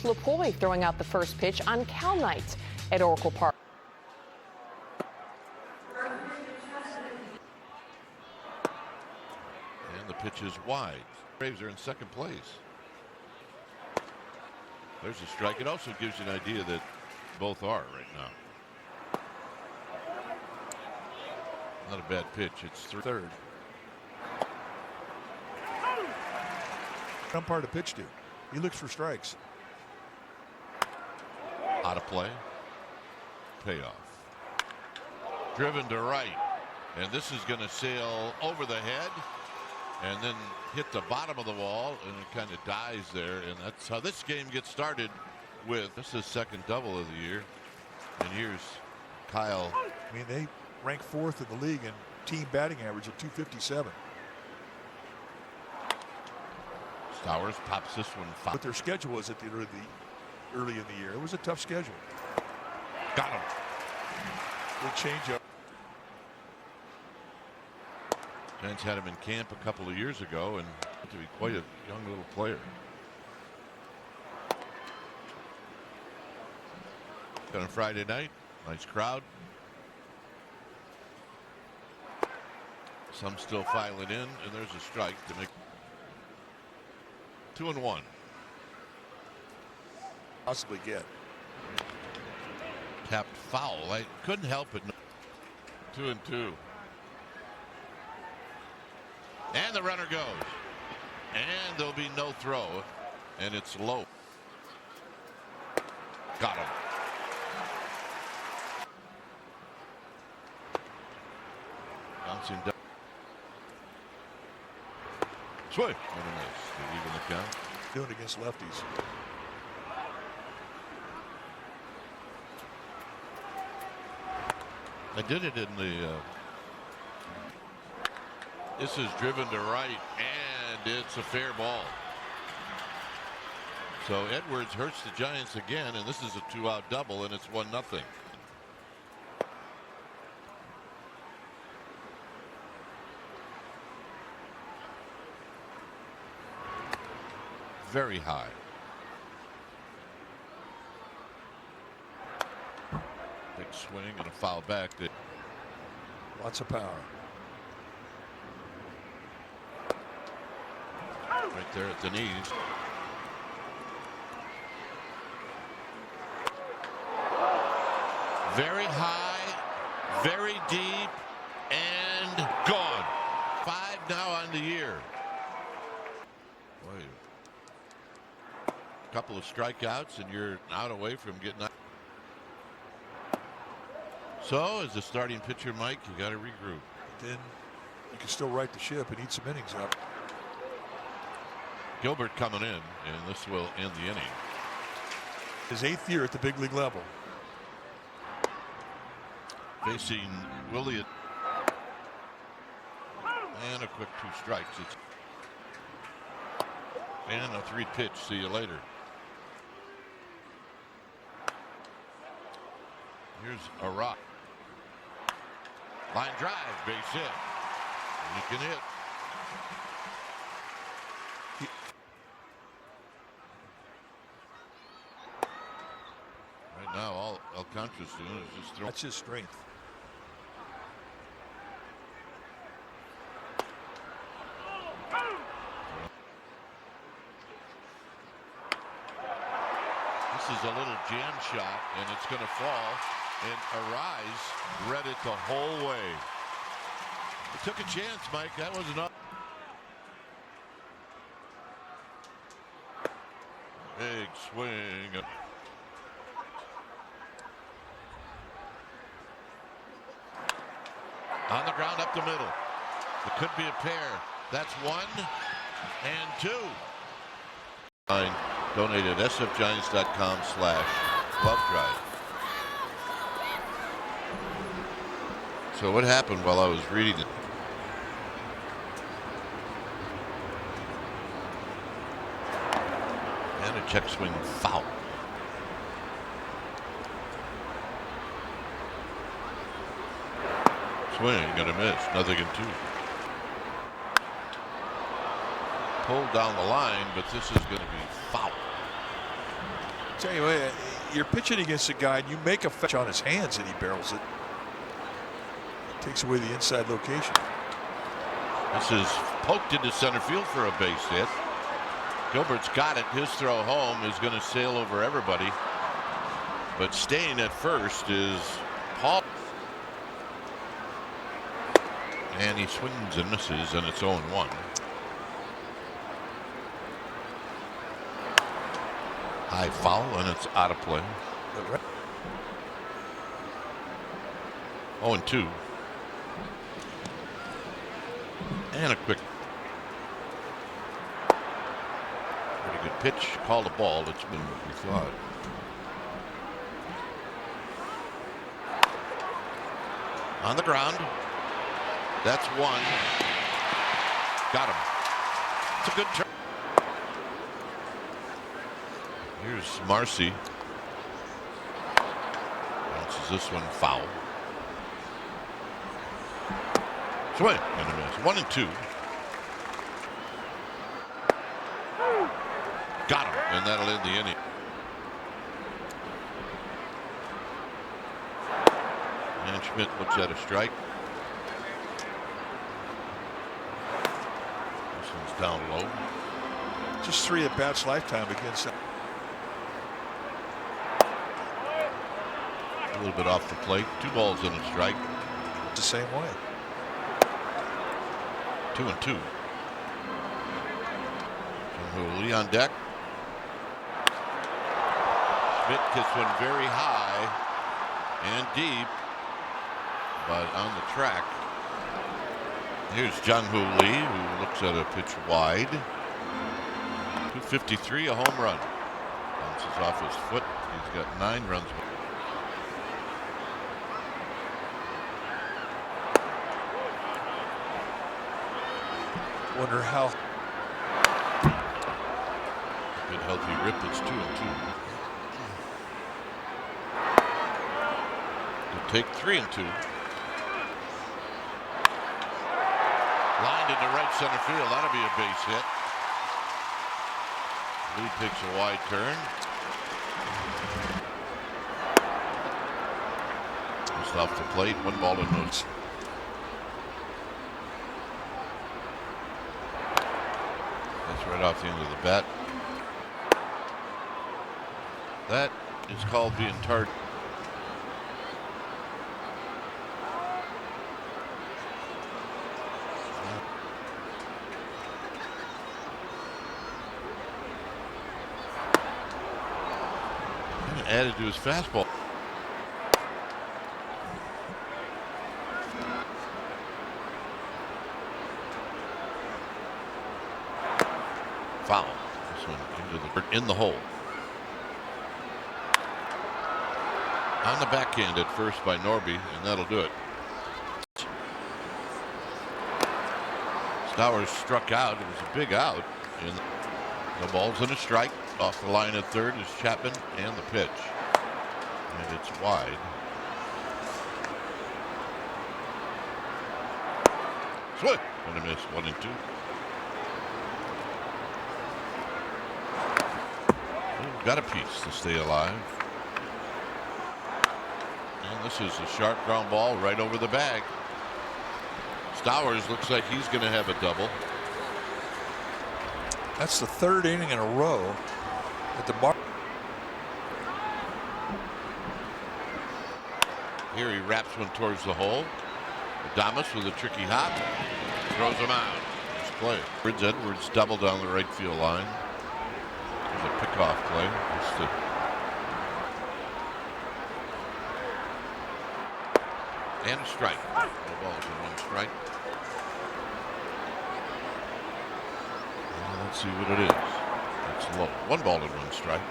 LaPoy throwing out the first pitch on Cal night at Oracle Park. And the pitch is wide. Braves are in second place. There's a strike. It also gives you an idea that both are right now. Not a bad pitch. It's third. Umpire to pitch to. He looks for strikes. Out of play. Payoff. Driven to right. And this is going to sail over the head and then hit the bottom of the wall, and it kind of dies there. And that's how this game gets started with this is second double of the year. And here's Kyle. I mean, they rank fourth in the league in team batting average at 257. Stowers pops this one. What their schedule was at the early in the year. It was a tough schedule. Got him. Good changeup. Giants had him in camp a couple of years ago and to be quite a young little player. On Friday night, nice crowd. Some still filing in, and there's a strike to make 2-1. Possibly get. Tapped foul. I couldn't help it. 2-2. And the runner goes. And there'll be no throw. And it's low. Got him. Bouncing down. Swing. And a miss. To even the count. Doing it against lefties. I did it in the this is driven to right, and it's a fair ball. So Edwards hurts the Giants again, and this is a 2-out double, and it's 1-0. Very high. Big swing and a foul back. Lots of power. Right there at the knees. Very high, very deep, and gone. 5 now on the year. Boy, a couple of strikeouts and you're out away from getting out. So as a starting pitcher, Mike, you got to regroup. Then you can still right the ship and eat some innings up. Gilbert coming in, and this will end the inning. His 8th year at the big league level. Facing Willie. And a quick 2 strikes. And a 3 pitch. See you later. Here's a rock. Line drive, base hit. You can hit. Right now, all Alcantara's doing is just throw. That's his strength. This is a little jam shot, and it's going to fall. And Arise read it the whole way. It took a chance, Mike. That was enough. Big swing. On the ground up the middle. It could be a pair. That's 1 and 2. Donate at sfgiants.com/glove-drive. So what happened while I was reading it? And a check swing foul. Swing, gonna miss. Nothing in 2. Pulled down the line, but this is going to be foul. Tell you what, you're pitching against a guy and you make a fetch on his hands and he barrels it. Takes away the inside location. This is poked into center field for a base hit. Gilbert's got it. His throw home is going to sail over everybody. But staying at first is Paul. And he swings and misses, and it's 0-1. High foul, and it's out of play. 0-2. And a quick. Pretty good pitch. Called a ball. It's been what we thought. On the ground. That's one. Got him. It's a good turn. Here's Marcy. Bounces this one foul. Swing and a miss. 1-2. Got him, and that'll end the inning. And Schmidt looks at a strike. This one's down low. Just 3 at-bats lifetime against them. A little bit off the plate. 2 balls and a strike. It's the same way. 2-2. Lee on deck. Schmidt gets one very high and deep, but on the track. Here's Jung-Hoo Lee, who looks at a pitch wide. 253, a home run. Bounces off his foot. He's got 9 runs. Wonder how. Good healthy rip. It's 2-2. He'll take 3-2. Lined into right center field. That'll be a base hit. Lee takes a wide turn. Just off the plate. 1 ball and no. That's right off the end of the bat. That is called being tarred. Kind of added to his fastball. Foul. This one in the hole. On the backhand at first by Norby, and that'll do it. Stowers struck out. It was a big out. And the ball's in a strike. Off the line at third is Chapman and the pitch. And it's wide. Swing and a miss. 1-2. Got a piece to stay alive. And this is a sharp ground ball right over the bag. Stowers looks like he's going to have a double. That's the 3rd inning in a row at the bar. Here he wraps one towards the hole. Adames with a tricky hop. Throws him out. Nice play. Edwards double down the right field line. There's a pickoff play. And a strike. No balls and 1 strike. And let's see what it is. It's low. 1 ball and 1 strike.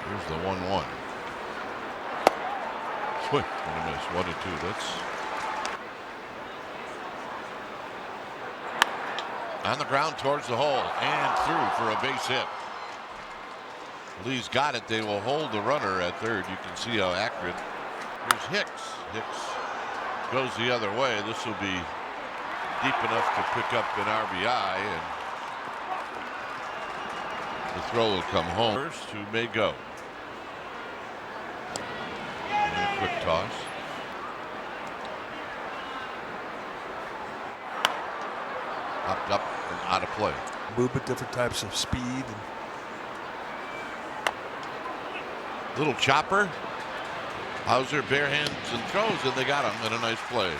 Here's the 1-1. Swing and a miss. 1-2. That's on the ground towards the hole and through for a base hit. Lee's got it. They will hold the runner at third. You can see how accurate. Here's Hicks. Hicks goes the other way. This will be deep enough to pick up an RBI. And The throw will come home. First, who may go. And a quick toss. Popped up and out of play. Movement, different types of speed. And little chopper. Hauser bare hands and throws, and they got him in a nice play.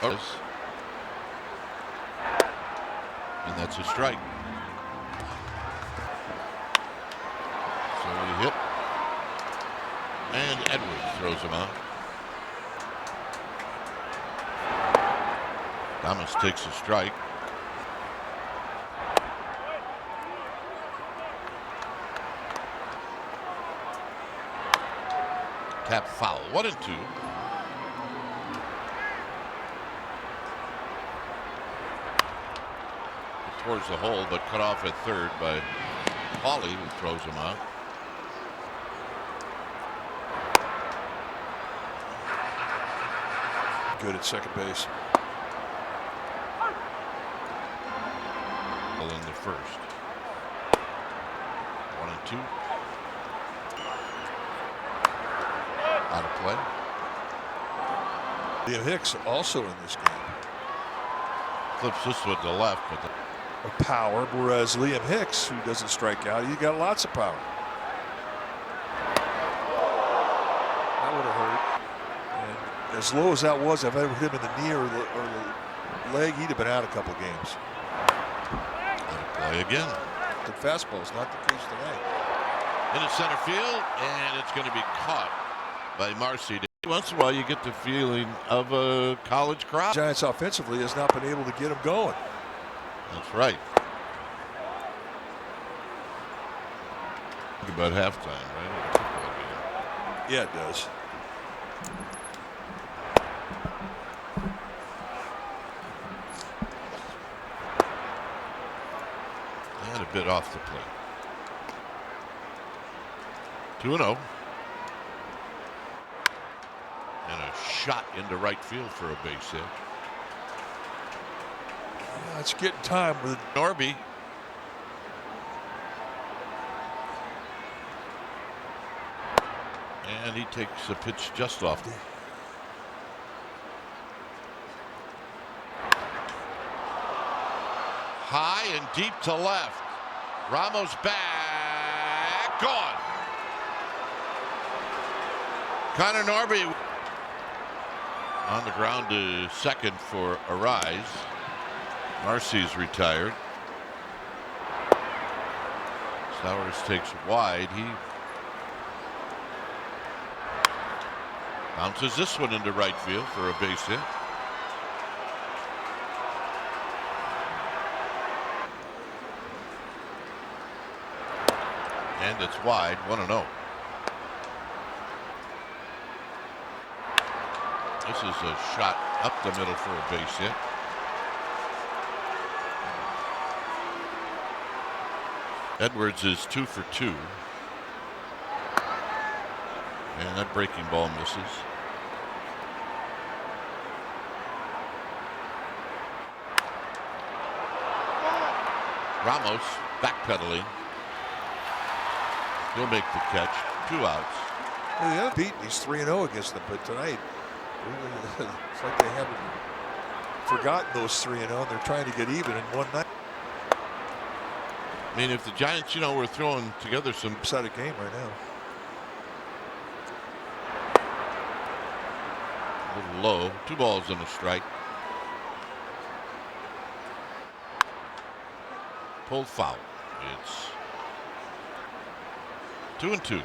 Oh. And that's a strike. So he hit. And Edwards throws him out. Thomas takes a strike. Tap foul. 1-2. Towards the hole, but cut off at third by Pauly, who throws him out. Good at second base. In the first. 1-2. Out of play. Liam Hicks also in this game. Flips this with the left, but power, whereas Liam Hicks, who doesn't strike out, he got lots of power. That would have hurt. And as low as that was, if I ever hit him in the knee or the leg, he'd have been out a couple of games. Out of play again. The fastball's not the case tonight. Into center field, and it's going to be caught by Marcy. Once in a while, you get the feeling of a college crowd. Giants offensively has not been able to get him going. That's right. Think about halftime, right? Yeah, it does. And a bit off the plate. 2-0. And a shot into right field for a base hit. Yeah, it's getting time with Norby. And he takes a pitch just off. High and deep to left. Ramos back. Gone. Connor Norby on the ground to second for a rise. Marcy's retired. Sowers takes wide. He bounces this one into right field for a base hit. And it's wide, 1-0. This is a shot up the middle for a base hit. Edwards is 2 for 2. And that breaking ball misses. Ramos backpedaling. He'll make the catch. 2 outs. Well, they haven't beaten. He's 3-0 against them, but tonight it's like they haven't forgotten those 3-0. And they're trying to get even in one night. I mean, if the Giants, were throwing together some upset game right now. A little low. 2 balls and a strike. Pulled foul. It's 2-2.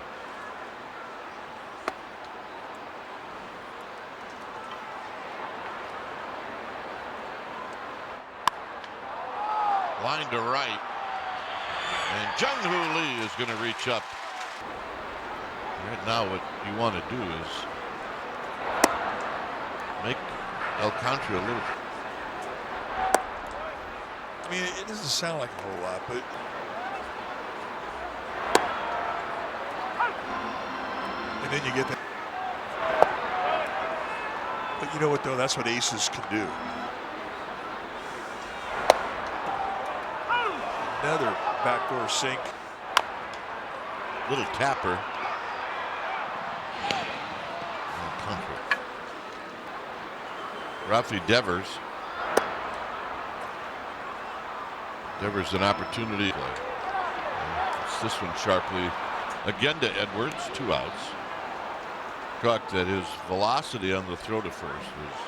Line to right. And Jung-Hoo Lee is going to reach up. Right now what you want to do is make Alcantara a little. I mean, it doesn't sound like a whole lot, but and then you get that. But you know what, though? That's what aces can do. Another backdoor sink. Little tapper. Comfort. Rafi Devers. Devers an opportunity play. It's this one sharply again to Edwards. 2 outs. Struck that his velocity on the throw to first was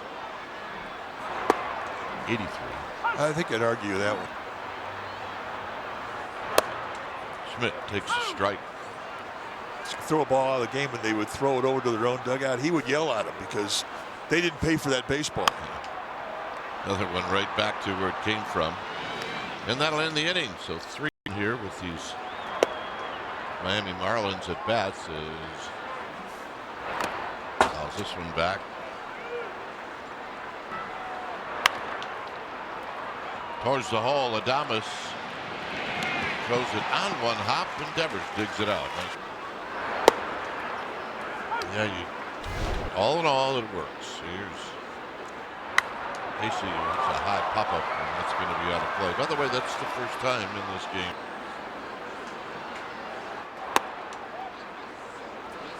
83. I think I'd argue that one. Schmidt takes a strike. Throw a ball out of the game and they would throw it over to their own dugout. He would yell at him because they didn't pay for that baseball. Another one right back to where it came from. And that'll end the inning. So 3 here with these Miami Marlins at bats is fouls this one back. Towards the hole, Adames throws it on one hop and Devers digs it out. Yeah, all in all, it works. Here's Casey. It's a high pop-up, and that's going to be out of play. By the way, that's the first time in this game.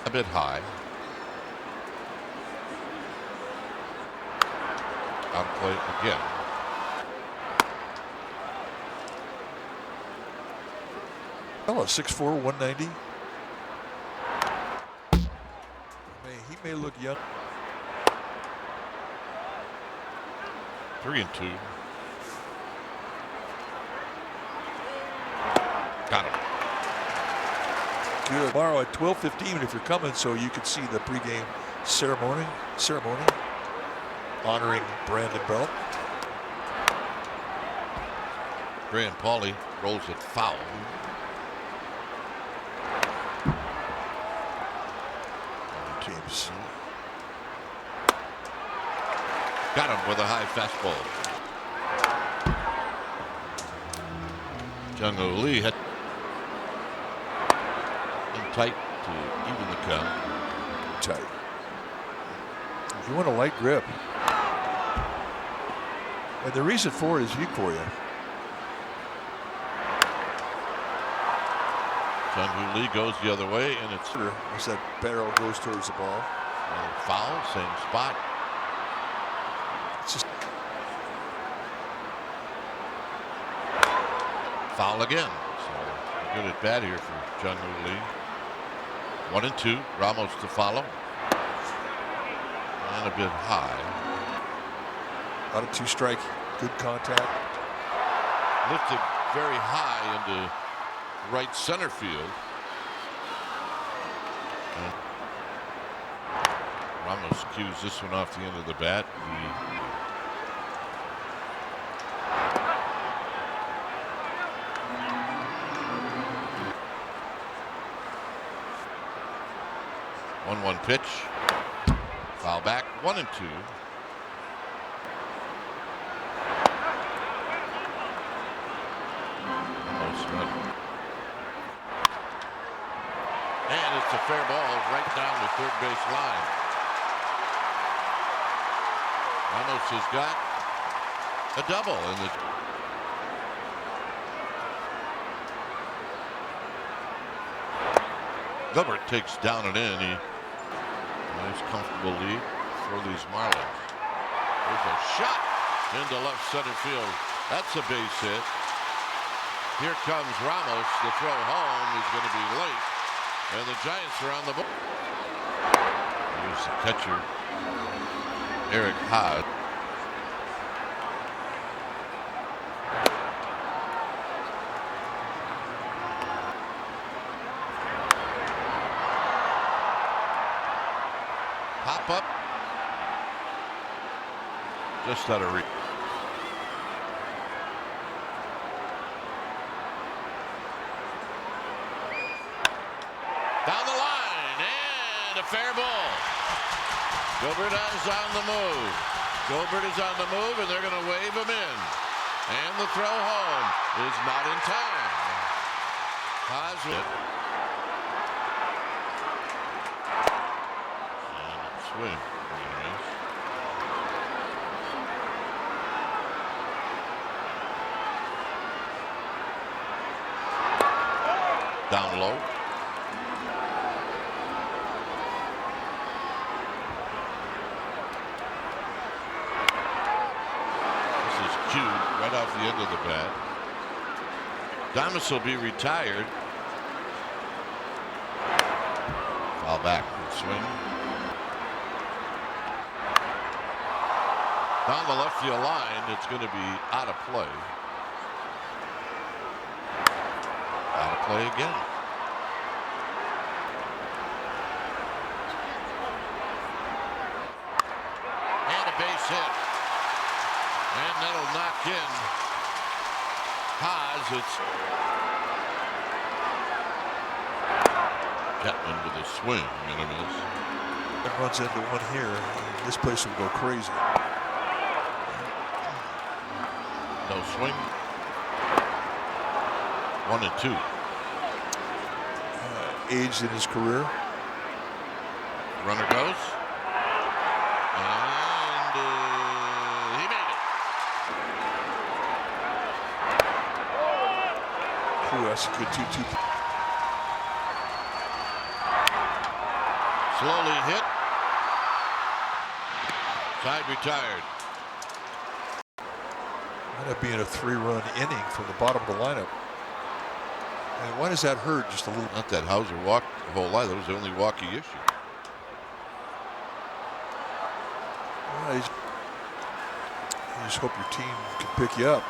A bit high. Out of play again. Oh, 6'4", 190. He may look young. 3-2. Got him. Good. Tomorrow at 12:15 if you're coming, so you can see the pregame ceremony honoring Brandon Belt. Grant Pauly rolls it foul. James. Got him with a high fastball. Jung-Ho Lee had in tight to even the count. Tight. If you want a light grip. And the reason for it is you for you. Jung-Ho Lee goes the other way, and it's as that barrel goes towards the ball. Foul, same spot. It's just foul again. So good at bat here for Jung-Ho Lee. 1-2. Ramos to follow. And a bit high. Out of 2 strike. Good contact. Lifted very high into right center field. And Ramos cues this one off the end of the bat. The 1-1 pitch. Foul back. 1-2. And it's a fair ball right down the third base line. Ramos has got a double in the. Gilbert takes down and in. Nice comfortable lead for these Marlins. There's a shot into left center field. That's a base hit. Here comes Ramos. The throw home is going to be late. And the Giants are on the board. Here's the catcher, Eric Haas. Pop up. Just out of reach. Down the line, and a fair ball. Gilbert is on the move. Gilbert is on the move, and they're going to wave him in. And the throw home is not in time. Hoswit. And swing. Down low. right off the end of the bat. Thomas will be retired. Foul back. Swing. Down the left field line. It's going to be out of play. Out of play again. And a base hit. And that'll knock in Haas. It's Kettman with a swing and a miss. It runs into one here. This place will go crazy. No swing. 1-2. Aged in his career. Runner goes. And he made it. Ooh, that's a good 2-2. Slowly hit. Side retired. Might have been a 3-run inning from the bottom of the lineup. And why does that hurt just a little? Not that Hauser walked the whole line. That was the only walk he issued. You just hope your team can pick you up.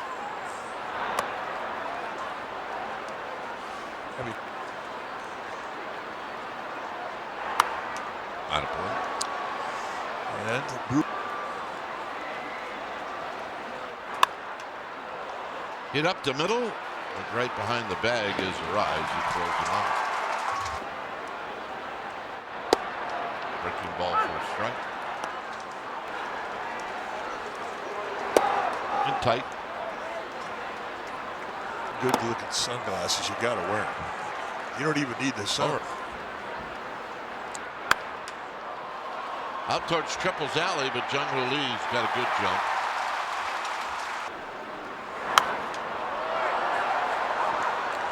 I mean, Out of play. and group. Hit up the middle, but right behind the bag is Arise. He throws him out. Breaking ball for a strike. And tight. Good looking sunglasses. You got to wear them. You don't even need the sun. Out towards Triple's alley, but Jung-Hoo Lee's got a good jump.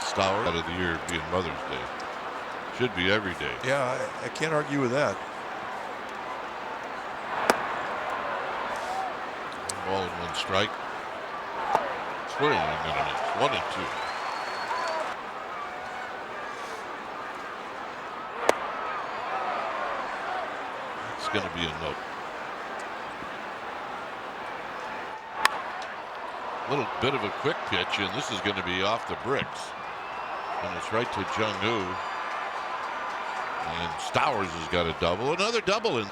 Stour out of the year being Mother's Day. Should be every day. Yeah, I can't argue with that. Ball and 1 strike. Swing and a miss. 1-2. It's going to be a note. Little bit of a quick pitch, and this is going to be off the bricks. And it's right to Jung-Hoo. And Stowers has got a double. Another double in.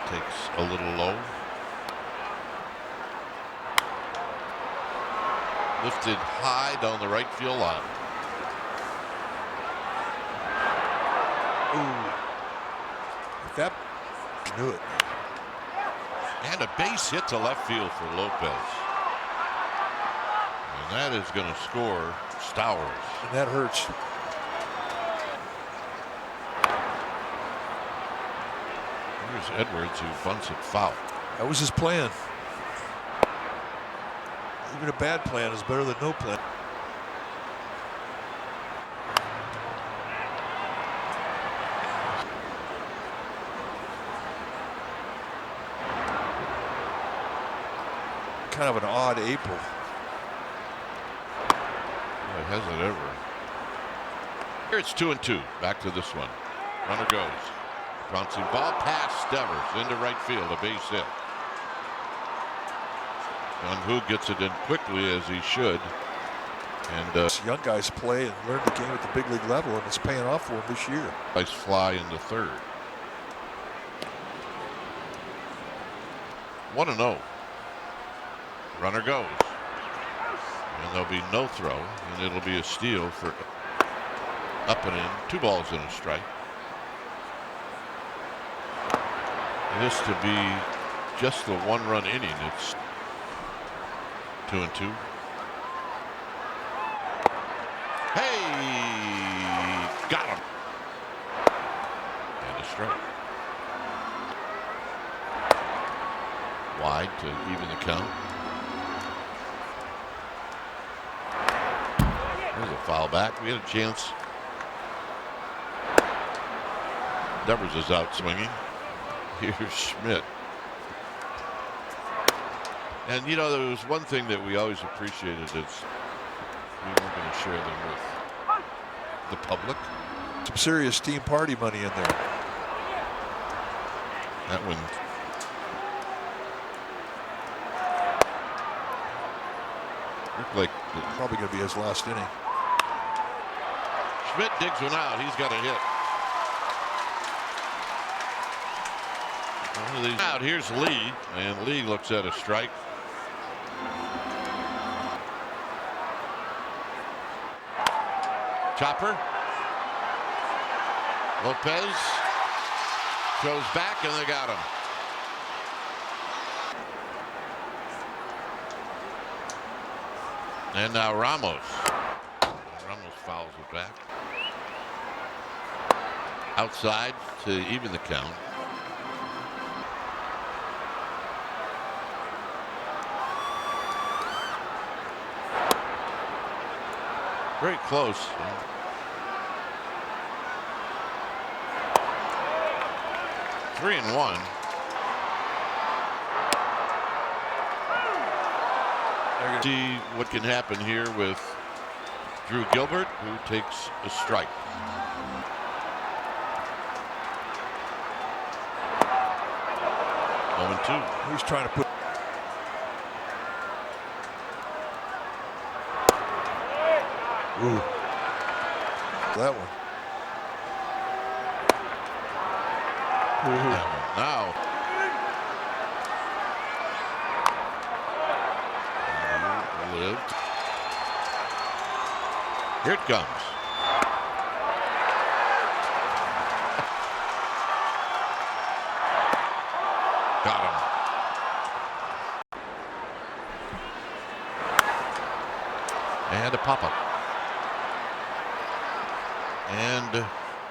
Takes a little low. Lifted high down the right field line. Ooh. That knew it. And a base hit to left field for Lopez. And that is going to score Stowers. And that hurts. Here's Edwards, who bunts it foul. That was his plan. Even a bad plan is better than no plan. Kind of an odd April. Boy, has it ever. Here it's 2-2. Back to this one. Runner goes. Bouncing ball past Devers into right field, a base hit. Jung-Hoo gets it in quickly, as he should. And Young guys play and learn the game at the big league level, and it's paying off for them this year. nice fly into third. 1-0. Runner goes. And there'll be no throw, and it'll be a steal for up and in. 2 balls and a strike. This to be just the 1-run inning. It's 2-2. Hey, got him. And a strike. Wide to even the count. There's a foul back. We had a chance. Devers is out swinging. Here's Schmidt. And you know, there was one thing that we always appreciated is we weren't going to share them with the public. Some serious team party money in there. That one. Looked like Probably going to be his last inning. Schmidt digs one out. He's got a hit. One of these out. Here's Lee, and Lee looks at a strike. Chopper. Lopez throws back, and they got him. And now Ramos. Ramos fouls it back. Outside to even the count. Very close. 3-1. See what can happen here with Drew Gilbert, who takes a strike. Oh, 2. He's trying to put. Ooh. That one. Now. Lived. Here it comes. Got him. And a pop-up. And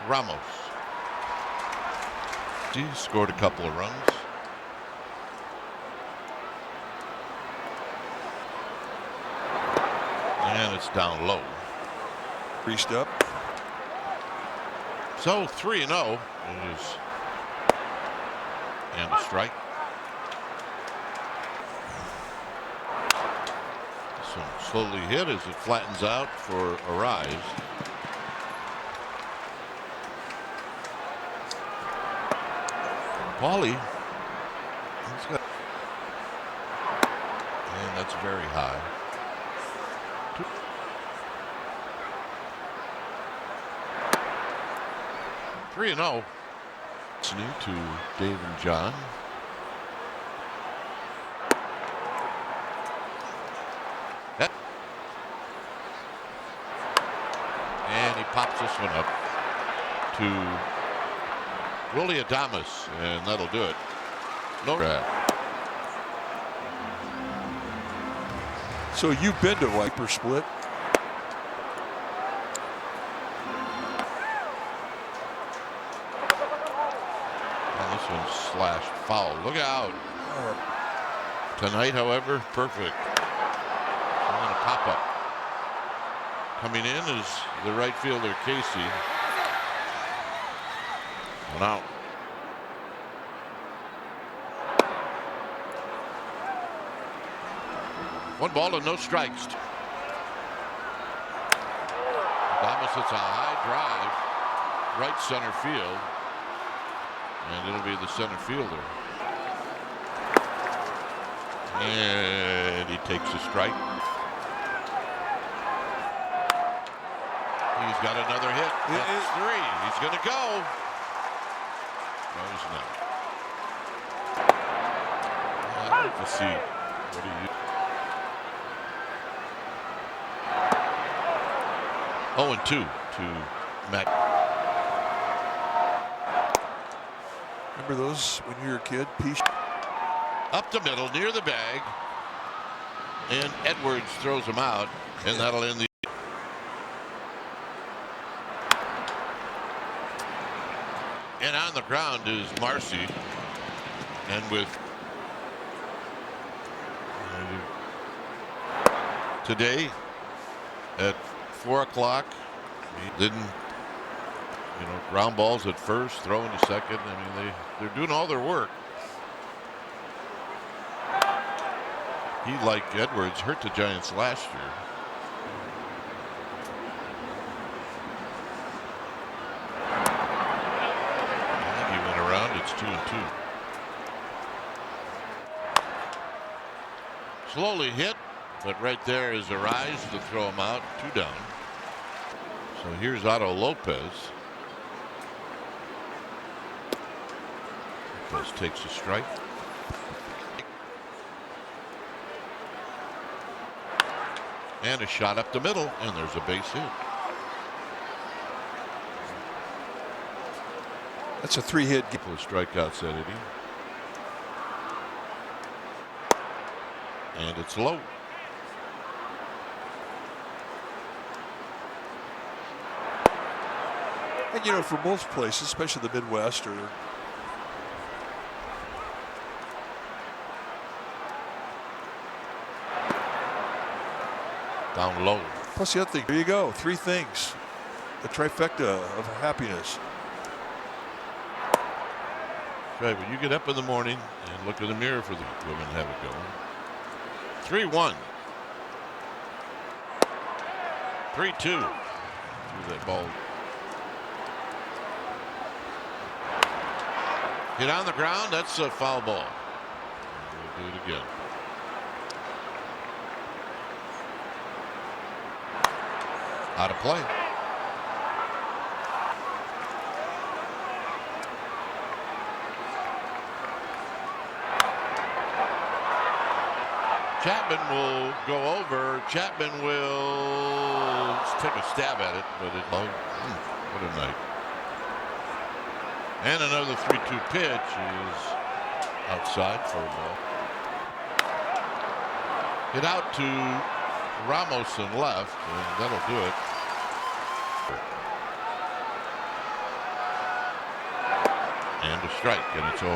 Ramos. He scored a couple of runs. And it's down low. Creased up. So 3-0 is, and a strike. So slowly hit as it flattens out for a rise. Paulie, he's got, and that's very high. 3-0. It's new to Dave and John. And he pops this one up to Willie Adames, and that'll do it. No grab. So you've been to Viper Split? And this one's slashed foul. Look out. Tonight, however, perfect. And then a pop up. Coming in is the right fielder, Casey. One out. One ball and no strikes. Adames hits a high drive, right center field, and it'll be the center fielder. And he takes a strike. He's got another hit. That's 3. He's going to go. No, he's not. I'd like to see what he. 0-2 to Mac. Remember those when you were a kid? Up the middle, near the bag. And Edwards throws him out, and that'll end the. And on the ground is Marcy. And with today at 4 o'clock, he didn't, ground balls at first, throwing to second. I mean, they're doing all their work. He, like Edwards, hurt the Giants last year. I think he went around. It's 2-2. Slowly hit, but right there is a rise to throw him out. 2 down. So here's Otto Lopez. Lopez takes a strike. And a shot up the middle, and there's a base hit. That's a 3-hit game. Couple of strikeouts that inning. And it's low. And you know, for most places, especially the Midwest, or down low. plus the other thing, there you go, 3 things. The trifecta of happiness. Right, when you get up in the morning and look in the mirror for the women have it going. 3-1. 3-2. Threw that ball. Hit on the ground. That's a foul ball. We'll do it again. Out of play. Chapman will go over. Chapman will take a stab at it, but what a night. And another 3-2 pitch is outside for a ball. Hit out to Ramos and left, and that'll do it. And a strike, and it's 0-1.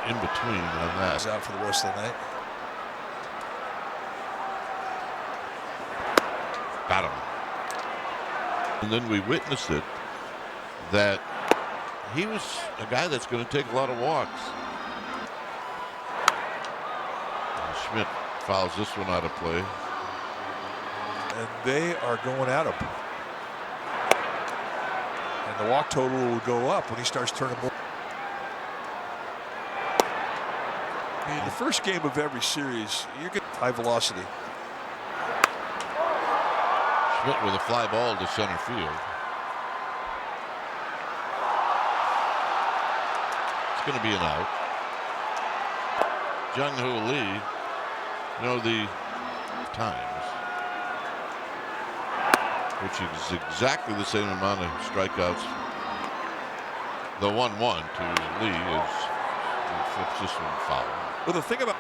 In between on that. He's out for the rest of the night. Got him. And then we witnessed it, that he was a guy that's going to take a lot of walks. And Schmidt fouls this one out of play. And they are going at him. And the walk total will go up when he starts turning more. I mean, the first game of every series, you get high velocity. Schmidt with a fly ball to center field. It's going to be an out. Jung-Hoo Lee, you know, the times, which is exactly the same amount of strikeouts. The 1-1 to Lee is, he flips this one foul. Well, the thing about,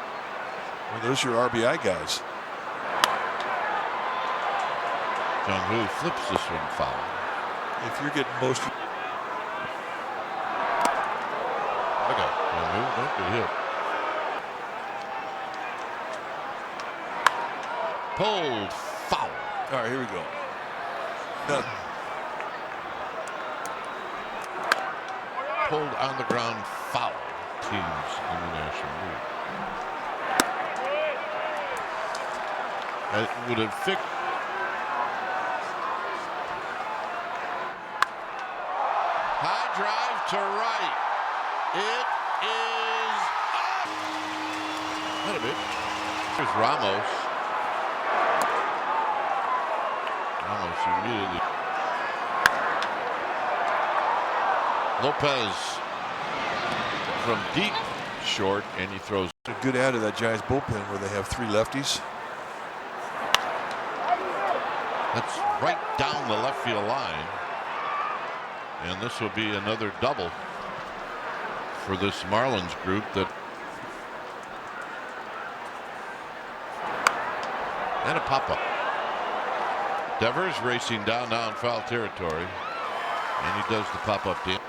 those are your RBI guys. Jung-Hoo flips this one foul. If you're getting most. Okay, Jung-Hoo, don't get hit. Pulled foul. All right, here we go. No. Pulled on the ground foul. Teams in the National League. It would have fixed. High drive to right. It is up. Wait a minute. Here's Ramos. Ramos immediately. Lopez from deep short, and he throws. A good ad of that Giants bullpen where they have 3 lefties. That's right down the left field line. And this will be another double for this Marlins group. That and a pop-up. Devers racing down foul territory, and he does the pop-up deal.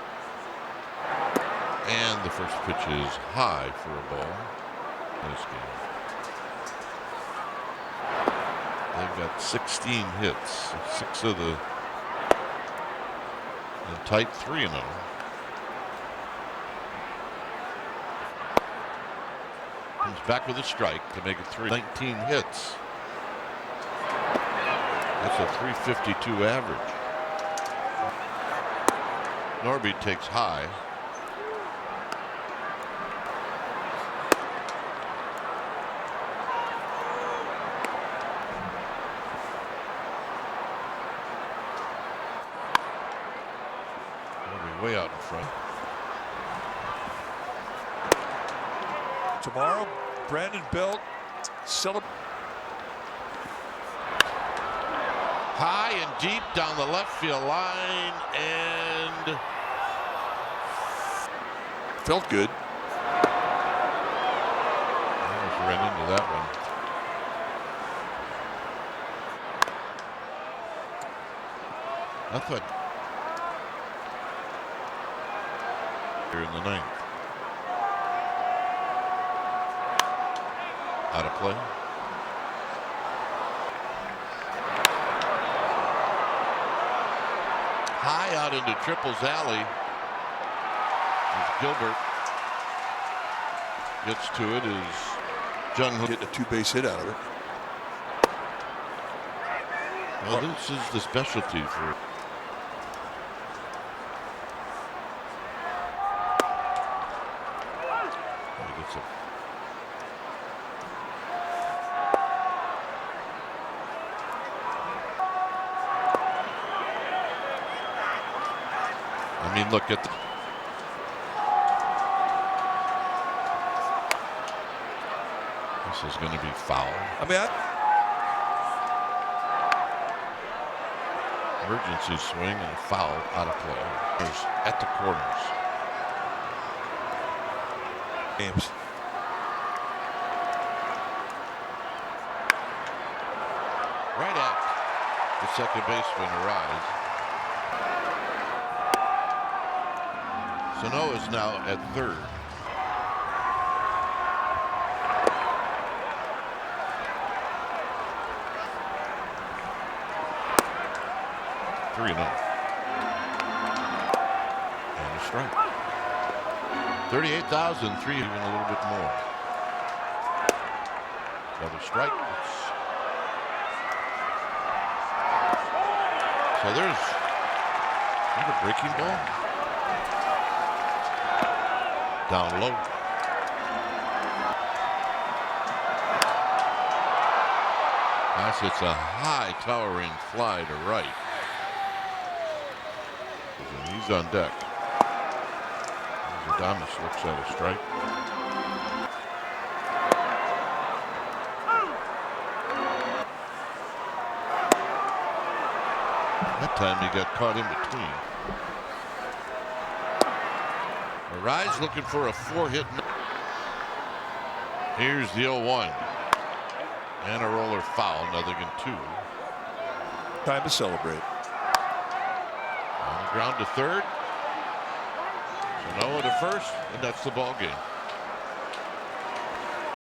And the first pitch is high for a ball in this game. They've got 16 hits, 6 of the tight 3-0. Comes back with a strike to make it 19 hits. That's a .352 average. Norby takes high. Norby way out in front. Tomorrow, Brandon Belt celebrate. High and deep down the left field line, and Felt good. almost ran into that one. I thought here in the ninth. Out of play. High out into Triple's alley. As Gilbert gets to it, is Jung Getting a two-base hit out of it. Well, this is the specialty for. He gets a. I mean, look at the. This is going to be foul. I mean, Emergency swing and foul out of play. There's at the corners. games. Right at the second baseman Arise. Sano is now at third. And a strike. 38,003, even a little bit more. Another strike. So there's a breaking ball. Down low. Pass, it's a high towering fly to right. He's on deck. Adames looks at a strike. That time he got caught in between. Arise looking for a 4-hit. Here's the 0-1. And a roller foul, nothing in 2. Time to celebrate. Ground to third. Sanoa to first, and that's the ball game.